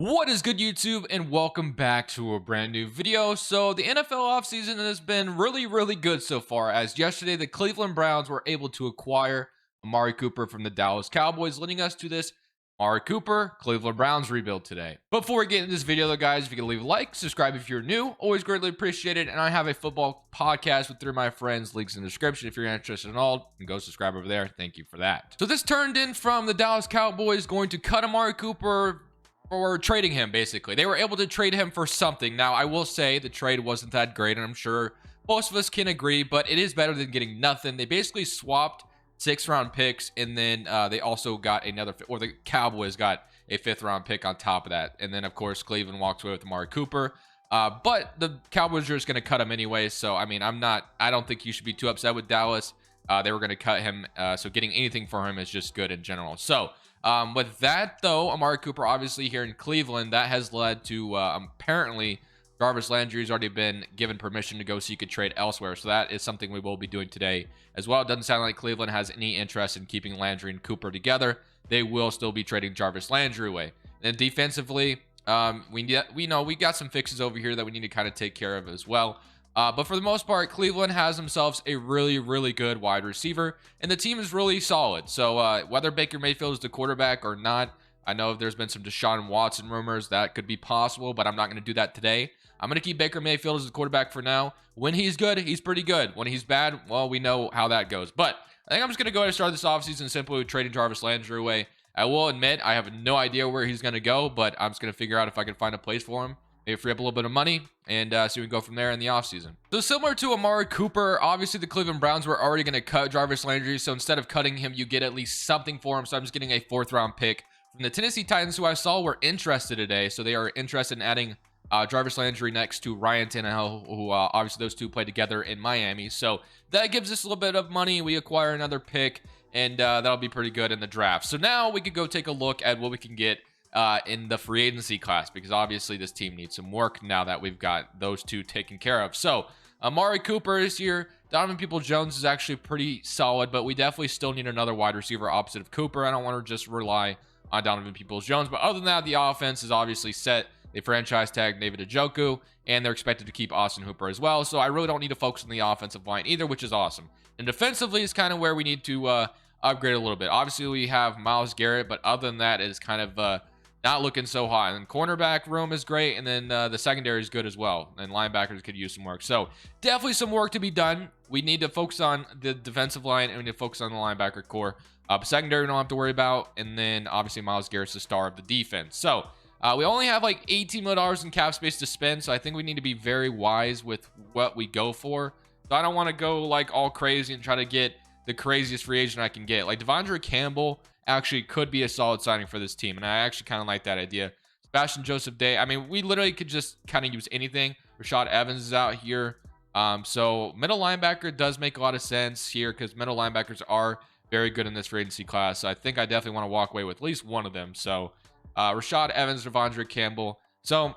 What is good, YouTube, and welcome back to a brand new video. So the NFL offseason has been really good so far, as yesterday the Cleveland Browns were able to acquire Amari Cooper from the Dallas Cowboys, leading us to this Amari Cooper Cleveland Browns rebuild today. Before we get into this video though, guys, if you can leave a like, subscribe if you're new, always greatly appreciated. And I have a football podcast with three of my friends, links in the description if you're interested in all, and go subscribe over there. Thank you for that. So this turned in from the Dallas Cowboys going to cut Amari Cooper or trading him. Basically, they were able to trade him for something. Now I will say the trade wasn't that great, and I'm sure most of us can agree, but it is better than getting nothing. They basically swapped 6th-round picks, and then they also got another, or the Cowboys got a 5th-round pick on top of that. And then of course Cleveland walks away with Amari Cooper, but the Cowboys are just going to cut him anyway. So I mean, I don't think you should be too upset with Dallas. They were going to cut him, so getting anything for him is just good in general. So with that though, Amari Cooper obviously here in Cleveland, that has led to apparently Jarvis Landry has already been given permission to go seek a trade elsewhere. So that is something we will be doing today as well. It doesn't sound like Cleveland has any interest in keeping Landry and Cooper together. They will still be trading Jarvis Landry away. And defensively, we know we got some fixes over here that we need to kind of take care of as well. But for the most part, Cleveland has themselves a really good wide receiver, and the team is really solid. So whether Baker Mayfield is the quarterback or not, I know there's been some Deshaun Watson rumors that could be possible, but I'm not going to do that today. I'm going to keep Baker Mayfield as the quarterback for now. When he's good, he's pretty good. When he's bad, well, we know how that goes. But I think I'm just going to go ahead and start this offseason simply with trading Jarvis Landry away. I will admit I have no idea where he's going to go, but I'm just going to figure out if I can find a place for him. Maybe free up a little bit of money and see if we can go from there in the offseason. So similar to Amari Cooper, obviously the Cleveland Browns were already going to cut Jarvis Landry. So instead of cutting him, you get at least something for him. So I'm just getting a 4th-round pick from the Tennessee Titans, who I saw were interested today. So they are interested in adding Jarvis Landry next to Ryan Tannehill, who obviously those two played together in Miami. So that gives us a little bit of money. We acquire another pick, and that'll be pretty good in the draft. So now we could go take a look at what we can get in the free agency class, because obviously this team needs some work now that we've got those two taken care of. So Amari Cooper is here. Donovan Peoples-Jones is actually pretty solid, but we definitely still need another wide receiver opposite of Cooper. I don't want to just rely on Donovan Peoples-Jones, but other than that, the offense is obviously set. They franchise tagged David Njoku, and they're expected to keep Austin Hooper as well. So I really don't need to focus on the offensive line either, which is awesome. And defensively is kind of where we need to upgrade a little bit. Obviously we have Myles Garrett, but other than that, it is kind of not looking so hot. And cornerback room is great, and then the secondary is good as well, and linebackers could use some work. So definitely some work to be done. We need to focus on the defensive line, and we need to focus on the linebacker core. Secondary we don't have to worry about, and then obviously Myles Garrett's the star of the defense. So we only have like $18 million in cap space to spend, so I think we need to be very wise with what we go for. So I don't want to go like all crazy and try to get the craziest free agent I can get. Like Devondre Campbell actually could be a solid signing for this team, and I actually kind of like that idea. Sebastian Joseph Day, I mean, we literally could just kind of use anything. Rashad Evans is out here, so middle linebacker does make a lot of sense here, because middle linebackers are very good in this free agency class. So I think I definitely want to walk away with at least one of them. So Rashad Evans, Devondre Campbell. So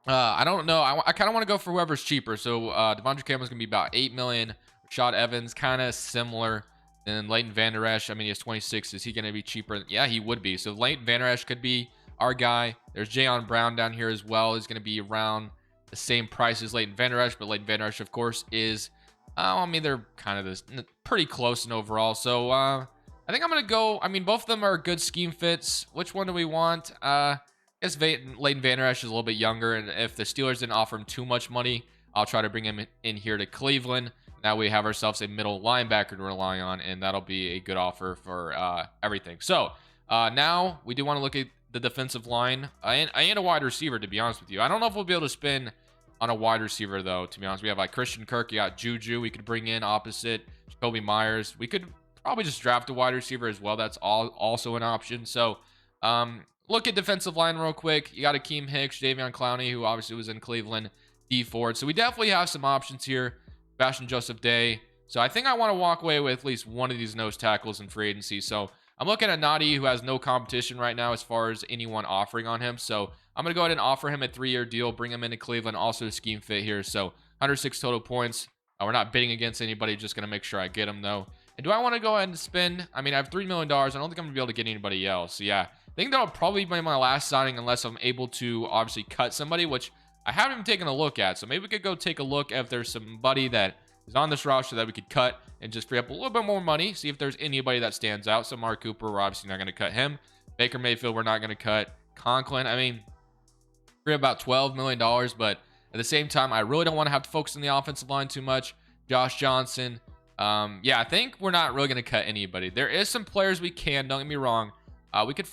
I don't know, I kind of want to go for whoever's cheaper. So Devondre Campbell's gonna be about $8 million. Rashad Evans kind of similar. And Leighton Vander Esch, I mean, he's 26. Is he going to be cheaper? Yeah, he would be. So Leighton Vander Esch could be our guy. There's Jayon Brown down here as well. He's going to be around the same price as Leighton Vander Esch, but Leighton Vander Esch, of course, is, I mean, they're kind of this pretty close in overall. So I think I'm going to go, I mean, both of them are good scheme fits. Which one do we want? I guess Leighton Vander Esch is a little bit younger, and if the Steelers didn't offer him too much money, I'll try to bring him in here to Cleveland. Now we have ourselves a middle linebacker to rely on, and that'll be a good offer for everything. So now we do want to look at the defensive line and a wide receiver, to be honest with you. I don't know if we'll be able to spend on a wide receiver, though, to be honest. We have like Christian Kirk, you got Juju we could bring in opposite Jacoby Myers. We could probably just draft a wide receiver as well. That's also an option. So look at defensive line real quick. You got Akeem Hicks, Davion Clowney, who obviously was in Cleveland, D Ford. So we definitely have some options here. Sebastian Joseph Day. So I think I want to walk away with at least one of these nose tackles in free agency. So I'm looking at Nadi, who has no competition right now as far as anyone offering on him. So I'm going to go ahead and offer him a 3-year deal, bring him into Cleveland, also a scheme fit here. So 106 total points. We're not bidding against anybody, just going to make sure I get him, though. And do I want to go ahead and spend? I mean, I have $3 million. I don't think I'm going to be able to get anybody else. So yeah, think that'll probably be my last signing unless I'm able to obviously cut somebody, which I haven't even taken a look at. So maybe we could go take a look if there's somebody that is on this roster that we could cut and just free up a little bit more money. See if there's anybody that stands out. So Amari Cooper, we're obviously not going to cut him. Baker Mayfield, we're not going to cut. Conklin, I mean, free about $12 million, but at the same time, I really don't want to have to focus on the offensive line too much. Josh Johnson. Yeah, I think we're not really going to cut anybody. There is some players we can, don't get me wrong. We could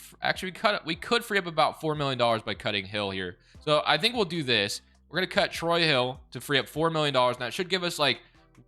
we could free up about $4 million by cutting Hill here. So I think we'll do this. We're going to cut Troy Hill to free up $4 million. And that should give us like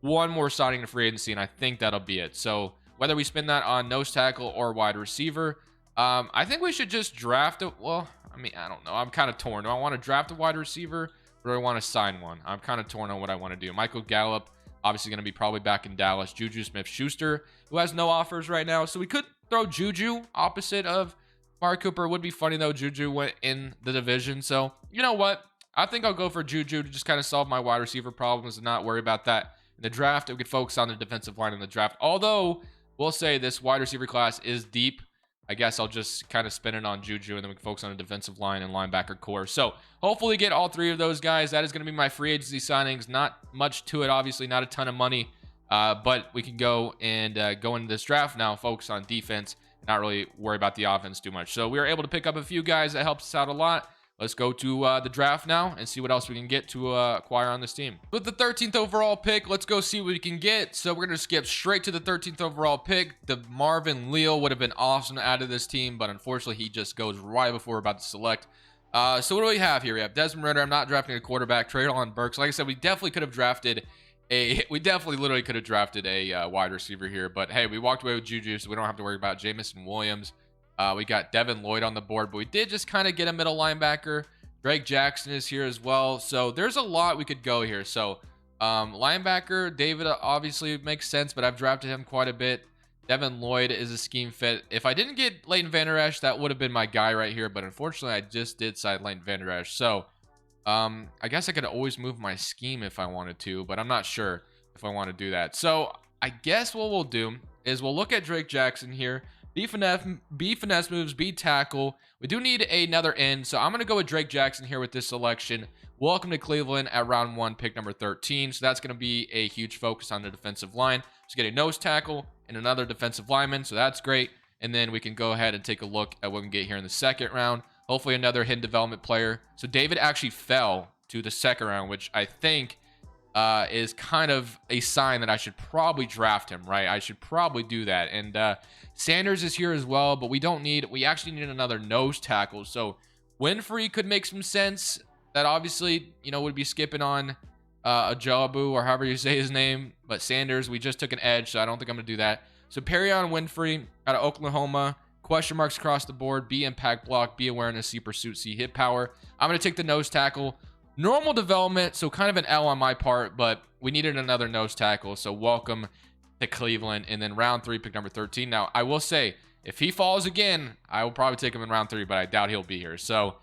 one more signing to free agency, and I think that'll be it. So whether we spend that on nose tackle or wide receiver, I think we should just draft it. Well, I mean, I don't know. I'm kind of torn. Do I want to draft a wide receiver or do I want to sign one? I'm kind of torn on what I want to do. Michael Gallup, obviously going to be probably back in Dallas. Juju Smith-Schuster, who has no offers right now. So we could throw Juju opposite of Amari Cooper. It would be funny, though. Juju went in the division. So, you know what? I think I'll go for Juju to just kind of solve my wide receiver problems and not worry about that in the draft. We could focus on the defensive line in the draft. Although, we'll say this wide receiver class is deep. I guess I'll just kind of spin it on Juju, and then we can focus on the defensive line and linebacker core. So hopefully get all three of those guys. That is going to be my free agency signings. Not much to it, obviously, not a ton of money. But we can go and go into this draft now, focus on defense, not really worry about the offense too much. So we were able to pick up a few guys. That helps us out a lot. Let's go to the draft now and see what else we can get to acquire on this team. With the 13th overall pick, let's go see what we can get. So we're going to skip straight to the 13th overall pick. The Marvin Leal would have been awesome to add to this team, but unfortunately, he just goes right before we're about to select. So what do we have here? We have Desmond Ridder. I'm not drafting a quarterback. Treylon Burks. Like I said, we definitely could have drafted literally could have drafted a wide receiver here. But hey, we walked away with Juju, so we don't have to worry about Jamison Williams. We got Devin Lloyd on the board, but we did just kind of get a middle linebacker. Drake Jackson is here as well. So there's a lot we could go here. So linebacker, David obviously makes sense, but I've drafted him quite a bit. Devin Lloyd is a scheme fit. If I didn't get Leighton Vander Esch, that would have been my guy right here. But unfortunately, I just did side Leighton Vander Esch. So I guess I could always move my scheme if I wanted to, but I'm not sure if I want to do that. So I guess what we'll do is we'll look at Drake Jackson here. B finesse moves, B tackle. We do need another end, so I'm going to go with Drake Jackson here with this selection. Welcome to Cleveland at round 1, pick number 13. So that's going to be a huge focus on the defensive line. Let's get a nose tackle and another defensive lineman, so that's great. And then we can go ahead and take a look at what we can get here in the second round. Hopefully another hidden development player. So David actually fell to the second round, which I think is kind of a sign that I should probably draft him, right? I should probably do that. And Sanders is here as well, but we actually need another nose tackle. So Winfrey could make some sense. That obviously, would be skipping on Ajabu or however you say his name. But Sanders, we just took an edge, so I don't think I'm going to do that. So Perrion Winfrey out of Oklahoma. Question marks across the board. B impact block, B awareness, C pursuit, C hit power. I'm going to take the nose tackle. Normal development, so kind of an L on my part, but we needed another nose tackle. So welcome to Cleveland. And then round 3, pick number 13. Now, I will say, if he falls again, I will probably take him in round 3, but I doubt he'll be here. So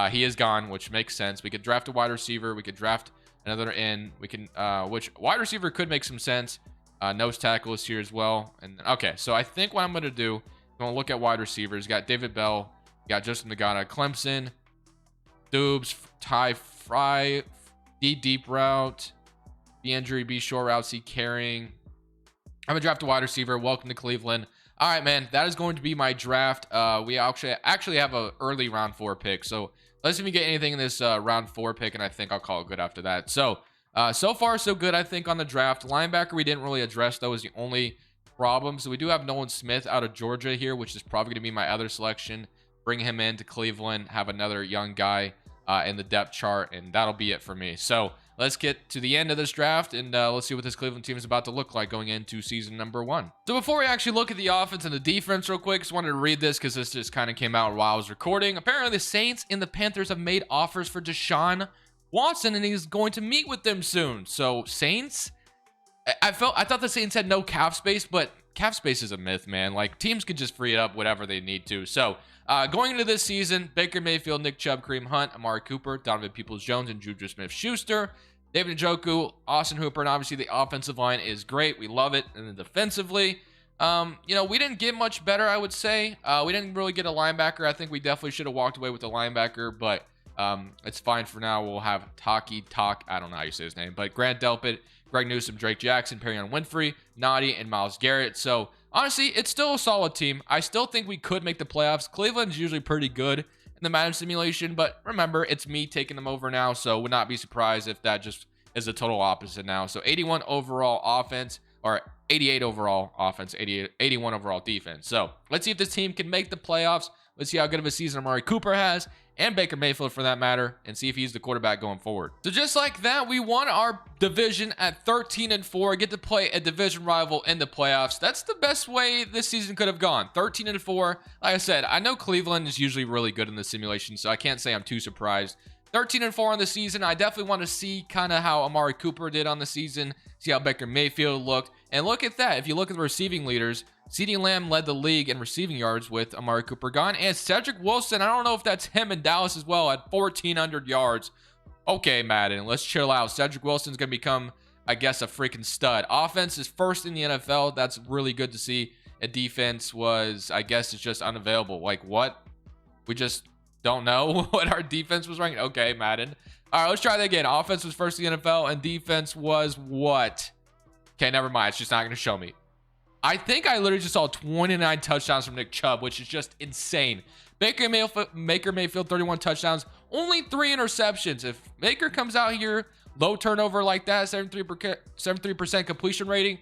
he is gone, which makes sense. We could draft a wide receiver. We could draft another end. We can, which wide receiver could make some sense. Nose tackle is here as well. And okay, so I think what I'm going to do, I'm going to look at wide receivers. Got David Bell. Got Justin Nagata, Clemson. Dubes, Ty Fry, D deep route, B injury, B short route, C carrying. I'm gonna draft a wide receiver. Welcome to Cleveland. All right, man, that is going to be my draft. We actually have a early round 4 pick. So let's see if we get anything in this round 4 pick, and I think I'll call it good after that. So so far so good, I think, on the draft. Linebacker we didn't really address, though, is the only problem. So we do have Nolan Smith out of Georgia here, which is probably gonna be my other selection. Bring him into Cleveland, have another young guy in the depth chart, and that'll be it for me. So let's get to the end of this draft, and let's see what this Cleveland team is about to look like going into season number 1. So before we actually look at the offense and the defense real quick, just wanted to read this because this just kind of came out while I was recording. Apparently the Saints and the Panthers have made offers for Deshaun Watson, and he's going to meet with them soon. So Saints, I thought the Saints had no cap space, but cap space is a myth, man. Like, teams could just free it up whatever they need to. So going into this season, Baker Mayfield, Nick Chubb, Kareem Hunt, Amari Cooper, Donovan Peoples-Jones, and Juju Smith-Schuster, David Njoku, Austin Hooper, and obviously the offensive line is great. We love it. And then defensively, We didn't get much better, I would say. We didn't really get a linebacker. I think we definitely should have walked away with the linebacker, but it's fine for now. We'll have I don't know how you say his name, but Grant Delpit, Greg Newsome, Drake Jackson, Perrion Winfrey, Noddy, and Myles Garrett. So honestly, it's still a solid team. I still think we could make the playoffs. Cleveland's usually pretty good in the Madden simulation, but remember, it's me taking them over now, so would not be surprised if that just is the total opposite now. So 81 overall offense, or 88 overall offense, 81 overall defense. So let's see if this team can make the playoffs. Let's see how good of a season Amari Cooper has, and Baker Mayfield for that matter, and see if he's the quarterback going forward. So just like that, we won our division at 13-4, get to play a division rival in the playoffs. That's the best way this season could have gone. 13-4. Like I said, I know Cleveland is usually really good in the simulation, so I can't say I'm too surprised. 13-4 on the season. I definitely want to see kind of how Amari Cooper did on the season, see how Baker Mayfield looked. And look at that. If you look at the receiving leaders, CeeDee Lamb led the league in receiving yards with Amari Cooper gone. And Cedric Wilson, I don't know if that's him in Dallas as well, at 1,400 yards. Okay, Madden, let's chill out. Cedric Wilson's going to become, I guess, a freaking stud. Offense is first in the NFL. That's really good to see. A defense was, I guess, it's just unavailable. Like, what? We just don't know what our defense was ranked. Okay, Madden. All right, let's try that again. Offense was first in the NFL, and defense was what? Okay, never mind. It's just not going to show me. I think I literally just saw 29 touchdowns from Nick Chubb, which is just insane. Baker Mayfield, 31 touchdowns, only 3 interceptions. If Baker comes out here, low turnover like that, 73% completion rating,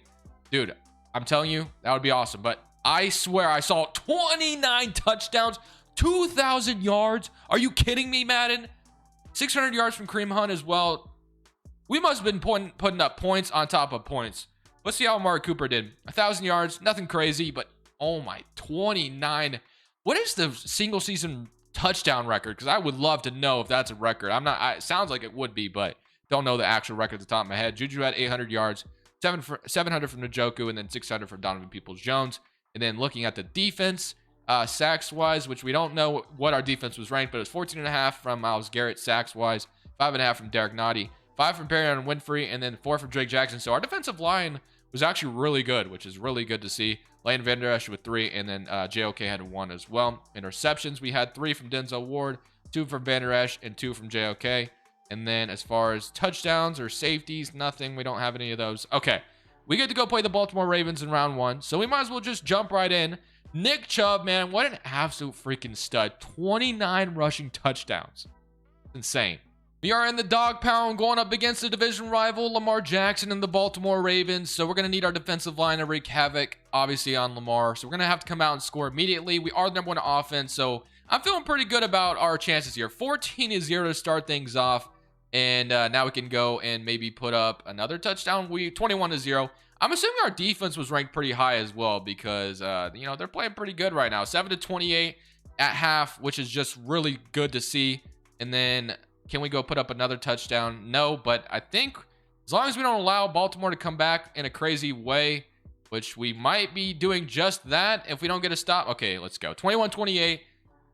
dude, I'm telling you, that would be awesome. But I swear I saw 29 touchdowns, 2,000 yards. Are you kidding me, Madden? 600 yards from Kareem Hunt as well. We must have been putting up points on top of points. Let's see how Amari Cooper did. 1,000 yards, nothing crazy, but oh my, 29. What is the single season touchdown record? Because I would love to know if that's a record. It sounds like it would be, but don't know the actual record at the top of my head. Juju had 800 yards, 700 from Njoku, and then 600 from Donovan Peoples-Jones. And then looking at the defense, sacks-wise, which we don't know what our defense was ranked, but it was 14.5 from Myles Garrett sacks-wise, 5.5 from Derek Noddy, 5 from Perrion Winfrey, and then 4 from Drake Jackson. So our defensive line was actually really good, which is really good to see. Lane Vander Esch with 3, and then JOK had 1 as well. Interceptions, we had 3 from Denzel Ward, 2 from Vander Esch, and 2 from JOK. And then as far as touchdowns or safeties, nothing. We don't have any of those. Okay, we get to go play the Baltimore Ravens in round 1, so we might as well just jump right in. Nick Chubb, man, what an absolute freaking stud. 29 rushing touchdowns. Insane. We are in the dog pound going up against the division rival Lamar Jackson and the Baltimore Ravens. So we're going to need our defensive line to wreak havoc, obviously, on Lamar. So we're going to have to come out and score immediately. We are the number 1 offense, so I'm feeling pretty good about our chances here. 14-0 to start things off. And now we can go and maybe put up another touchdown. 21-0. I'm assuming our defense was ranked pretty high as well because, they're playing pretty good right now. 7-28 at half, which is just really good to see. And then can we go put up another touchdown? No, but I think as long as we don't allow Baltimore to come back in a crazy way, which we might be doing just that if we don't get a stop. Okay, let's go. 21-28.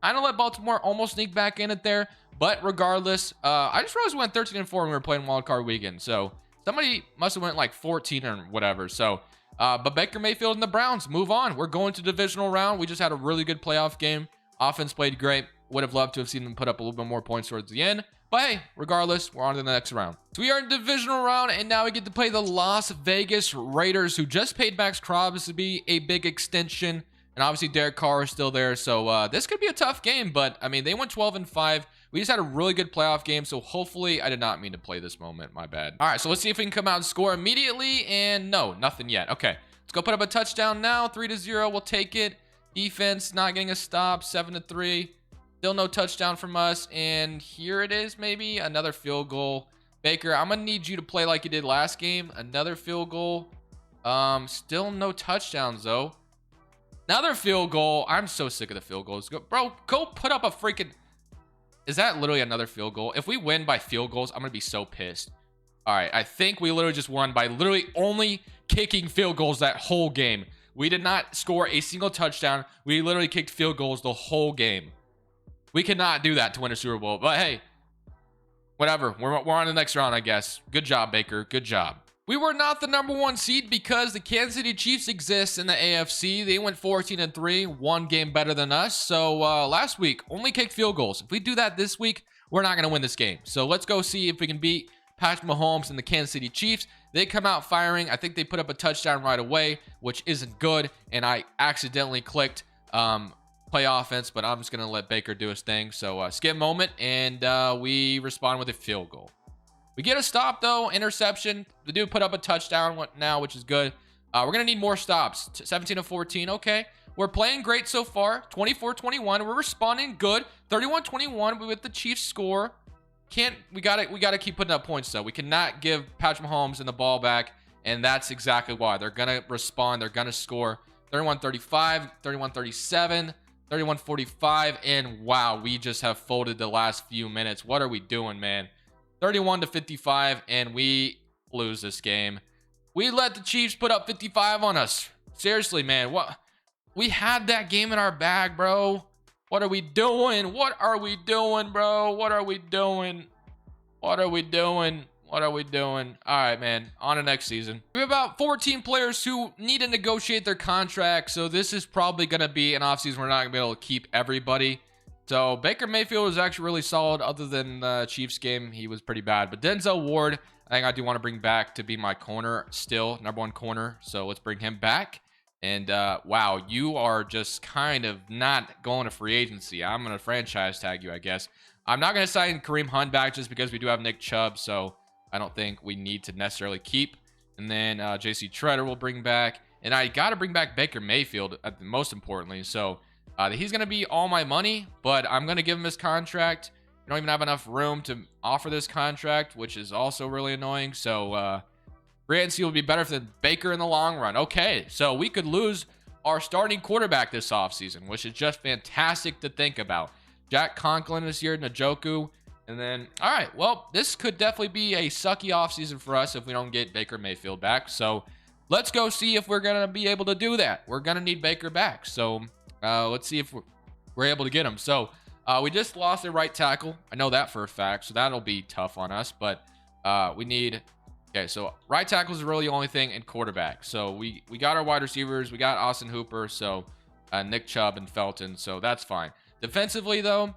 I don't let Baltimore almost sneak back in it there, but regardless, I just realized we went 13-4 when we were playing Wild Card Weekend. So somebody must have went like 14 or whatever. So, but Baker Mayfield and the Browns move on. We're going to divisional round. We just had a really good playoff game. Offense played great. Would have loved to have seen them put up a little bit more points towards the end. But hey, regardless, we're on to the next round. So we are in divisional round, and now we get to play the Las Vegas Raiders, who just paid Max Crosby a big extension. And obviously Derek Carr is still there. So this could be a tough game, but I mean, they went 12-5. We just had a really good playoff game. So hopefully, I did not mean to play this moment. My bad. All right, so let's see if we can come out and score immediately. And no, nothing yet. Okay, let's go put up a touchdown now. 3-0, we'll take it. Defense not getting a stop. 7-3. Still no touchdown from us. And here it is, maybe another field goal. Baker, I'm gonna need you to play like you did last game. Another field goal. Still no touchdowns though. Another field goal. I'm so sick of the field goals. Bro, go put up a freaking... Is that literally another field goal? If we win by field goals, I'm gonna be so pissed. All right, I think we literally just won by literally only kicking field goals that whole game. We did not score a single touchdown. We literally kicked field goals the whole game. We cannot do that to win a Super Bowl. But hey, whatever. We're on the next round, I guess. Good job, Baker. Good job. We were not the #1 seed because the Kansas City Chiefs exist in the AFC. They went 14-3, one game better than us. So last week, only kicked field goals. If we do that this week, we're not going to win this game. So let's go see if we can beat Patrick Mahomes and the Kansas City Chiefs. They come out firing. I think they put up a touchdown right away, which isn't good. And I accidentally clicked play offense, but I'm just going to let Baker do his thing. So skip moment, and we respond with a field goal. We get a stop, though. Interception. The dude put up a touchdown now, which is good. We're going to need more stops. 17-14. Okay. We're playing great so far. 24-21. We're responding good. 31-21 with the Chiefs score. We gotta keep putting up points, though. We cannot give Patrick Mahomes and the ball back, and that's exactly why. They're going to respond. They're going to score. 31-35, 31-37, 31-45, and wow, we just have folded the last few minutes. What are we doing, man? 31-55, and we lose this game. We let the Chiefs put up 55 on us. Seriously, man. What? We had that game in our bag, bro. What are we doing? What are we doing, bro? What are we doing? What are we doing? What are we doing? All right, man. On to next season. We have about 14 players who need to negotiate their contract, so this is probably going to be an offseason we're not going to be able to keep everybody. So Baker Mayfield was actually really solid. Other than the Chiefs game, he was pretty bad. But Denzel Ward, I think I do want to bring back to be my corner still, #1 corner. So let's bring him back. And wow, you are just kind of not going to free agency. I'm going to franchise tag you, I guess. I'm not going to sign Kareem Hunt back just because we do have Nick Chubb. So I don't think we need to necessarily keep. And then JC Treader will bring back. And I got to bring back Baker Mayfield, most importantly. So he's going to be all my money, but I'm going to give him his contract. We don't even have enough room to offer this contract, which is also really annoying. So free agency will be better for Baker in the long run. Okay, so we could lose our starting quarterback this offseason, which is just fantastic to think about. Jack Conklin is here, Njoku. And then, all right, well, this could definitely be a sucky offseason for us if we don't get Baker Mayfield back. So let's go see if we're going to be able to do that. We're going to need Baker back. So let's see if we're able to get him. So we just lost a right tackle. I know that for a fact. So that'll be tough on us. But we need... Okay, so right tackle is really the only thing in quarterback. So we got our wide receivers. We got Austin Hooper. So Nick Chubb and Felton. So that's fine. Defensively, though,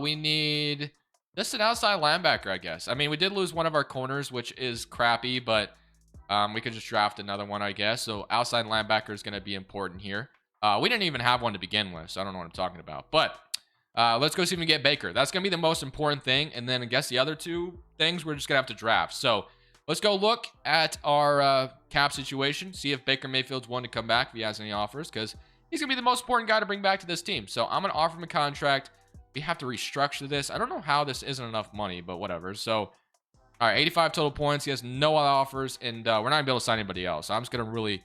we need just an outside linebacker, I guess. I mean, we did lose one of our corners, which is crappy. But we could just draft another one, I guess. So outside linebacker is going to be important here. We didn't even have one to begin with, so I don't know what I'm talking about. But let's go see if we can get Baker. That's going to be the most important thing. And then I guess the other two things we're just going to have to draft. So let's go look at our cap situation, see if Baker Mayfield's one to come back if he has any offers, because he's going to be the most important guy to bring back to this team. So I'm going to offer him a contract. We have to restructure this. I don't know how this isn't enough money, but whatever. So, all right, 85 total points. He has no other offers, and we're not going to be able to sign anybody else. So I'm just going to really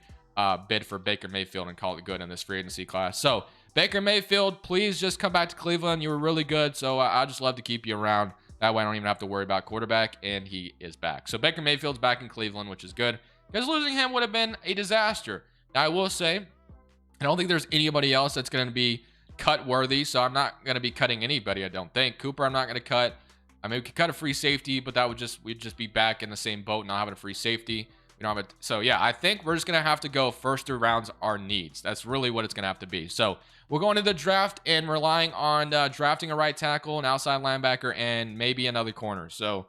bid for Baker Mayfield and call it good in this free agency class. So Baker Mayfield, please just come back to Cleveland. You were really good, so I'd just love to keep you around. That way I don't even have to worry about quarterback, and he is back. So Baker Mayfield's back in Cleveland, which is good, because losing him would have been a disaster. Now, I will say, I don't think there's anybody else that's going to be cut worthy, so I'm not going to be cutting anybody, I don't think. Cooper, I'm not going to cut. I mean, we could cut a free safety, but that would we'd just be back in the same boat, not having a free safety. We don't have it. So yeah, I think we're just going to have to go first 2 rounds our needs. That's really what it's going to have to be. So we're going to the draft and relying on drafting a right tackle, an outside linebacker, and maybe another corner. So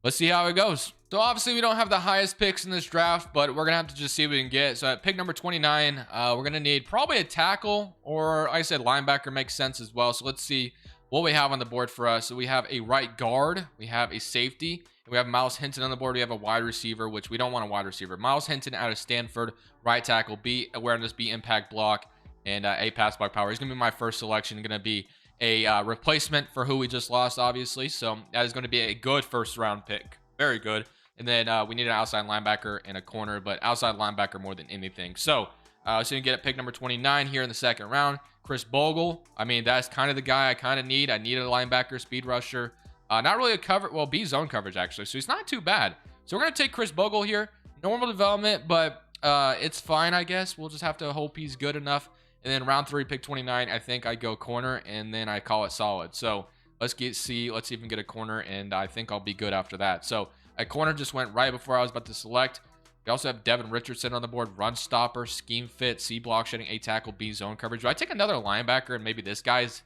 let's see how it goes. So obviously we don't have the highest picks in this draft, but we're going to have to just see what we can get. So at pick number 29, we're going to need probably a tackle, or like I said, linebacker makes sense as well. So let's see what we have on the board for us. So we have a right guard, we have a safety, we have Miles Hinton on the board. We have a wide receiver, which we don't want a wide receiver. Miles Hinton out of Stanford, right tackle, B awareness, B impact block, and A pass block power. He's going to be my first selection. Going to be a replacement for who we just lost, obviously. So that is going to be a good first round pick. Very good. And then we need an outside linebacker and a corner, but outside linebacker more than anything. So you get at pick number 29 here in the second round. Chris Bogle. I mean, that's kind of the guy I kind of need. I need a linebacker, speed rusher. Not really a cover. Well, B zone coverage, actually. So he's not too bad. So we're going to take Chris Bogle here. Normal development, but it's fine, I guess. We'll just have to hope he's good enough. And then round 3, pick 29, I think I go corner, and then I call it solid. So let's see if we can get a corner, and I think I'll be good after that. So A corner just went right before I was about to select. We also have Devin Richardson on the board, run stopper, scheme fit, C block shedding, A tackle, B zone coverage. Do I take another linebacker and maybe this guy's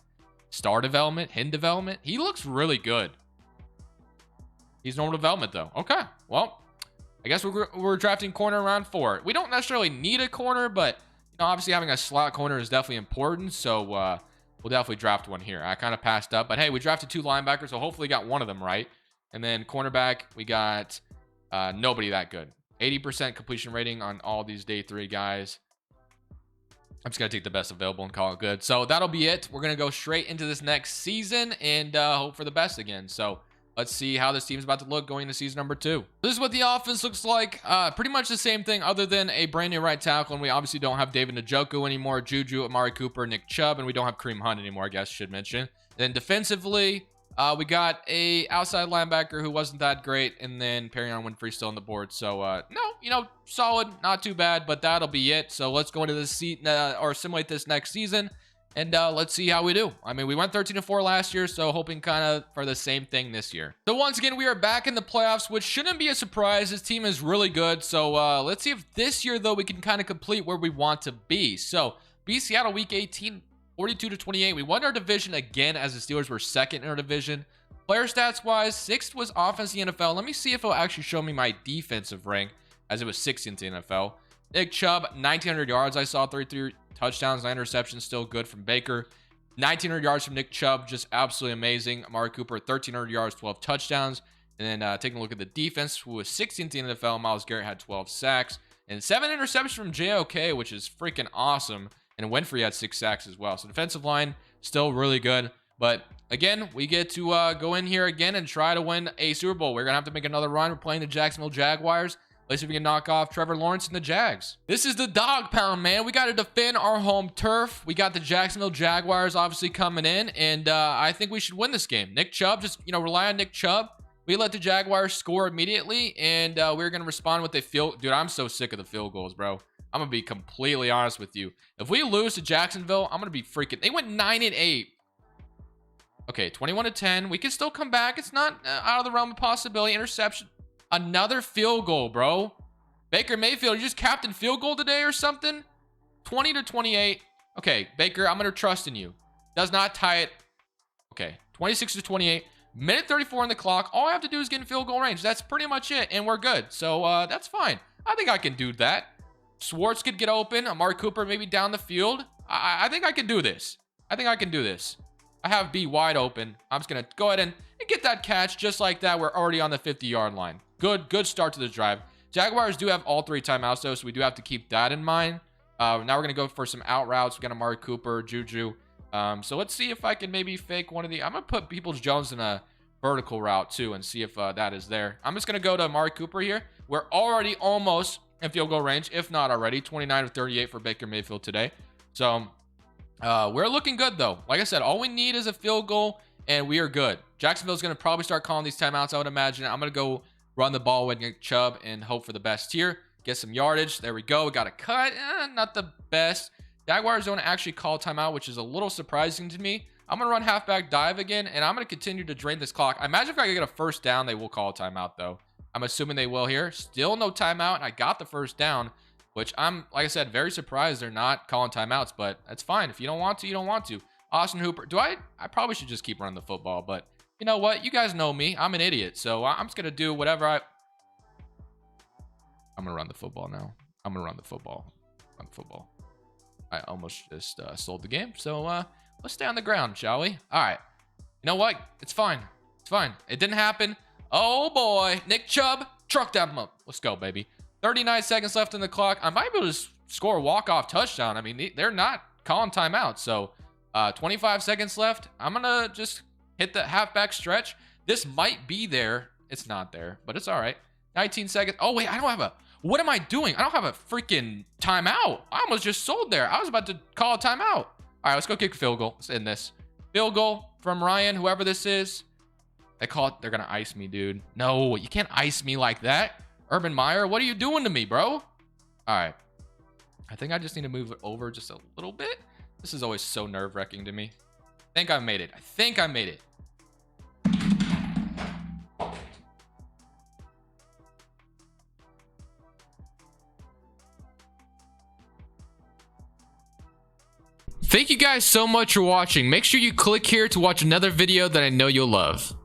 star development, hidden development? He looks really good. He's normal development though. Okay, well, I guess we're drafting corner round 4. We don't necessarily need a corner, but obviously having a slot corner is definitely important. So we'll definitely draft one here. I kind of passed up, but hey, we drafted 2 linebackers, so hopefully got one of them right. And then cornerback, we got nobody that good. 80% completion rating on all these day 3 guys. I'm just going to take the best available and call it good. So that'll be it. We're going to go straight into this next season and hope for the best again. So let's see how this team's about to look going into season number 2. This is what the offense looks like. Pretty much the same thing other than a brand new right tackle. And we obviously don't have David Njoku anymore. Juju, Amari Cooper, Nick Chubb. And we don't have Kareem Hunt anymore, I guess I should mention. Then defensively, we got a outside linebacker who wasn't that great. And then Perrion Winfrey still on the board. So, no, solid. Not too bad, but that'll be it. So let's go into this or simulate this next season. And let's see how we do. I mean, we went 13-4 last year, so hoping kind of for the same thing this year. So once again, we are back in the playoffs, which shouldn't be a surprise. This team is really good. So let's see if this year, though, we can kind of complete where we want to be. So beat Seattle week 18, 42-28. We won our division again as the Steelers were second in our division. Player stats-wise, 6th was offense in the NFL. Let me see if it'll actually show me my defensive rank, as it was 6th in the NFL. Nick Chubb, 1,900 yards. I saw 33 touchdowns, 9 interceptions, still good from Baker. 1,900 yards from Nick Chubb, just absolutely amazing. Amari Cooper, 1,300 yards, 12 touchdowns. And then taking a look at the defense, who was 16th in the NFL, Myles Garrett had 12 sacks. And 7 interceptions from JOK, which is freaking awesome. And Winfrey had 6 sacks as well. So defensive line, still really good. But again, we get to go in here again and try to win a Super Bowl. We're going to have to make another run. We're playing the Jacksonville Jaguars. Let's see if we can knock off Trevor Lawrence and the Jags. This is the dog pound, man. We got to defend our home turf. We got the Jacksonville Jaguars obviously coming in, and I think we should win this game. Nick Chubb, just, rely on Nick Chubb. We let the Jaguars score immediately, and we're going to respond with a field. Dude, I'm so sick of the field goals, bro. I'm going to be completely honest with you. If we lose to Jacksonville, I'm going to be freaking. They went 9-8. Okay, 21-10. We can still come back. It's not out of the realm of possibility. Interception. Another field goal, bro. Baker Mayfield, you just captain field goal today or something? 20-28. Okay, Baker, I'm going to trust in you. Does not tie it. Okay, 26-28. Minute 34 on the clock. All I have to do is get in field goal range. That's pretty much it, and we're good. So that's fine. I think I can do that. Schwartz could get open. Amari Cooper maybe down the field. I think I can do this. I think I can do this. I have B wide open. I'm just going to go ahead and get that catch just like that. We're already on the 50-yard line. Good start to the drive. Jaguars do have all 3 timeouts, though, so we do have to keep that in mind. Now we're going to go for some out routes. We got Amari Cooper, Juju. So let's see if I can maybe fake one of the... I'm going to put Peoples-Jones in a vertical route, too, and see if that is there. I'm just going to go to Amari Cooper here. We're already almost in field goal range, if not already. 29-38 for Baker Mayfield today. So we're looking good, though. Like I said, all we need is a field goal, and we are good. Jacksonville's going to probably start calling these timeouts, I would imagine. I'm going to go run the ball with Nick Chubb and hope for the best here. Get some yardage. There we go. We got a cut. Not the best. Jaguars don't actually call timeout, which is a little surprising to me. I'm going to run halfback dive again, and I'm going to continue to drain this clock. I imagine if I could get a first down, they will call a timeout, though. I'm assuming they will here. Still no timeout, and I got the first down, which I'm, like I said, very surprised they're not calling timeouts, but that's fine. If you don't want to, you don't want to. Austin Hooper. I probably should just keep running the football, but you know what? You guys know me. I'm an idiot. So I'm just going to do whatever I'm going to run the football now. I'm going to run the football. Run the football. I almost just sold the game. So let's stay on the ground, shall we? All right. You know what? It's fine. It's fine. It didn't happen. Oh, boy. Nick Chubb. Truck that up. Let's go, baby. 39 seconds left on the clock. I might be able to score a walk-off touchdown. I mean, they're not calling timeout. So 25 seconds left. I'm going to just hit the halfback stretch. This might be there. It's not there, but it's all right. 19 seconds. Oh, wait, I don't have a... What am I doing? I don't have a freaking timeout. I almost just sold there. I was about to call a timeout. All right, let's go kick a field goal. Let's end this. Field goal from Ryan, whoever this is. They call it... They're going to ice me, dude. No, you can't ice me like that. Urban Meyer, what are you doing to me, bro? All right. I think I just need to move it over just a little bit. This is always so nerve-wracking to me. I think I made it. Thank you guys so much for watching. Make sure you click here to watch another video that I know you'll love.